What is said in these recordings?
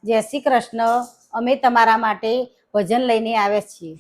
જય શ્રી કૃષ્ણ। અમે તમારા માટે ભજન લઈને આવ્યા છીએ।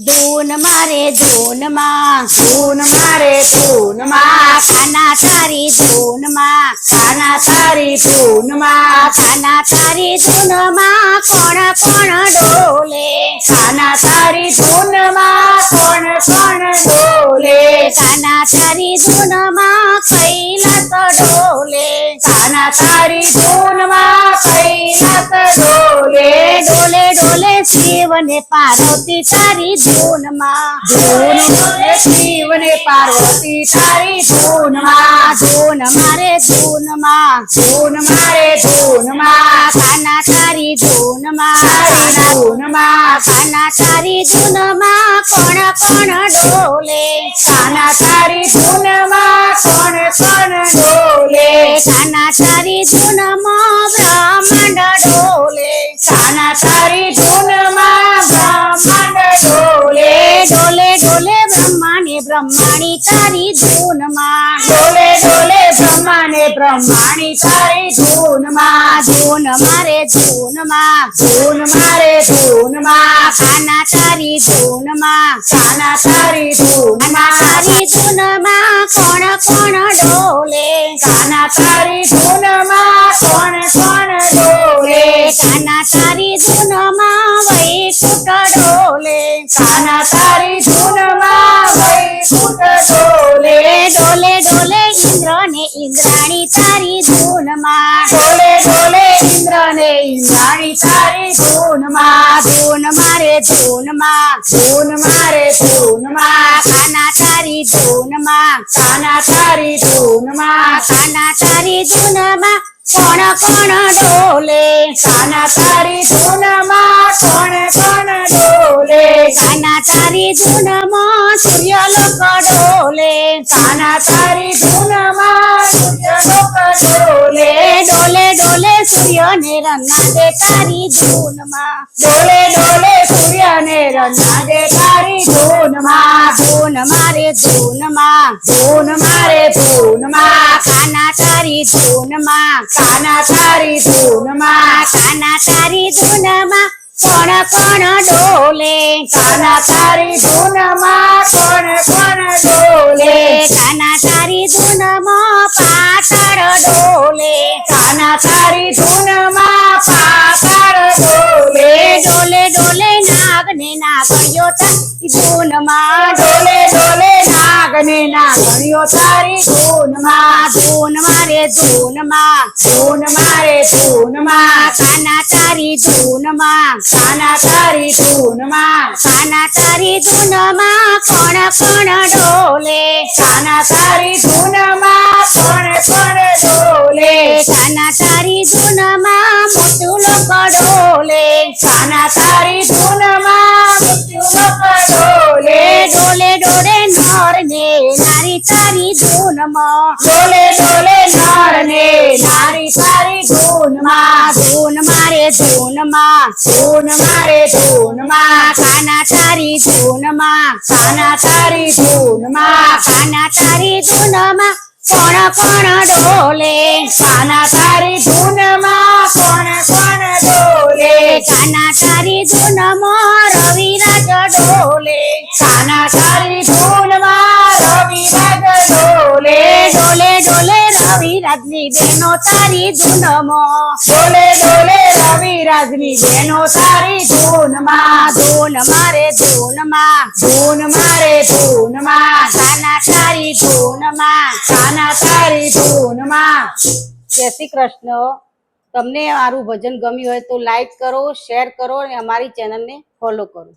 ધૂન મારે ધૂનમાં, ધૂન મારે ધૂનમાં, ખાના તારી ધૂનમાં, ખાના તારી ધૂનમાં, ખાના તારી ધૂનમાં કોણ કોણ ડોલે, ખાના તારી ધૂનમાં કોણ કોણ ડોલે, ખાના તારી ધૂનમાં કૈલાસ ડોલે, ખાના તારી ધૂનમાં કૈલાસ ડોલે, ડોલે ડોલે શિવ ને પાર્વતી તારી ધૂનમાં, ધૂન ડોલે શિવ ને પાર્વતી તારી ધૂનમાં, ધૂન મારે ધૂનમાં, ધૂન મારે ધૂનમાં, ખાના તારી ધૂનમાં, તારી ધૂનમાં, ખાના તારી ધૂનમાં કોણ કોણ ડોલે, ખાના તારી ધૂનમાં કોણ કોણ ડોલે, ખાના તારી ધૂનમાં બ્રહ્માંડ ડોલે, ખાના તારી ધૂનમાં બ્રહ્માંડ ડોલે, ડોલે ડોલે બ્રહ્માને બ્રહ્માણી તારી ધૂનમાં, ડોલે ડોલે બ્રહ્માને બ્રહ્માણી તારી ધૂનમાં, ધૂન મારે ધૂનમાં, ધૂન મારે ધૂનમાં, ખાના તારી ધૂનમાં, ખાના તારી ધૂનમાં, તારી ધૂનમાં કોણ કોણ ડોલે, ખાના તારી ધૂનમાં કોણ કોણ ડોલે, ખાના તારી ધૂનમાં વૈકુંઠ ડોલે, ખાના તારી ધૂનમાં વૈકુંઠ ડોલે, ડોલે ડોલે ઇન્દ્ર ને ઇન્દ્રાણી તારી ધૂનમાં, ડોલે ડોલે ઇન્દ્ર ને ઇન્દ્રાણી તારી ધૂનમાં, ધૂન મારે ધૂનમાં, ધૂન મારે ધૂનમાં, ખાના તારી ધૂનમાં, ખાના તારી ધૂનમાં, ખાના તારી ધૂનમાં કોણ કોણ ડોલે, ખાના તારી ધૂનમાં કોણ કોણ ડોલે, ખાના તારી ધૂનમાં સૂર્યલોક ડોલે, ખાના તારી ધૂનમાં સૂર્યલોક ડોલે, ડોલે ડોલે સૂર્ય ને રંગાદે તારી ધૂનમાં, ડોલે ડોલે સૂર્યને રંગાદે તારી ધૂનમાં, ધૂન મારે ધૂનમાં, ધૂન મારે ધૂનમાં, ખાના તારી ધૂનમાં, ખાના તારી ધૂનમાં, ખાના તારી ધૂનમાં કોણ કોણ ડોલે, ખાના તારી ધૂનમાં કોણ કોણ ડોલે, ખાના તારી ધૂનમાં પાતાળ ડોલે, ખાના તારી ધૂનમાં પાતાળ ડોલે, ડોલે ડોલે નાગ ને નાગણીઓ તારી ધૂનમાં, ડોલે ડોલે નાગ ને નાગણીઓ તારી ધૂનમાં, ધૂન મારે ધૂનમાં, ધૂન મારે ધૂનમાં, ખાના તારી ધૂનમાં, ખાના તારી ધૂનમાં, ખાના તારી ધૂનમાં કોણ કોણ ડોલે, ખાના તારી ધૂનમાં કોણ કોણ ડોલે, ખાના તારી ધૂનમાં મોટું લોક ડોલે, ખાના તારી ધૂનમાં મૃત્યુલોક ડોલે, ડોલે ડોલે નર ને નારી તારી ધૂનમાં, ડોલે ડોલે નર ને નારી તારી ધૂનમાં, ધૂન મારે ધૂનમાં, ધૂન મારે ધૂનમાં, ખાના તારી ધૂનમાં, ખાના તારી ધૂનમાં, ખાના તારી ધૂનમાં કોણ કોણ ડોલે, ખાના તારી ધૂનમાં કોણ કોણ ડોલે, ખાના તારી ધૂનમાં રવિરાજ ડોલે, ખાના તારી ધૂનમાં રવિરાજ ડોલે, ડોલે ડોલે રવિરાજની બેનો તારી ધૂનમાં, ડોલે ડોલે રવિરાજની બેનો તારી ધૂનમાં, ધૂન મારે ધૂનમાં, ધૂન મારે ધૂનમાં, ખાના તારી ધૂનમાં, ખાના તારી ધૂનમાં। જય શ્રી કૃષ્ણ। તમને મારું ભજન ગમ્યું હોય તો લાઈક કરો, શેર કરો અને અમારી ચેનલને ફોલો કરો।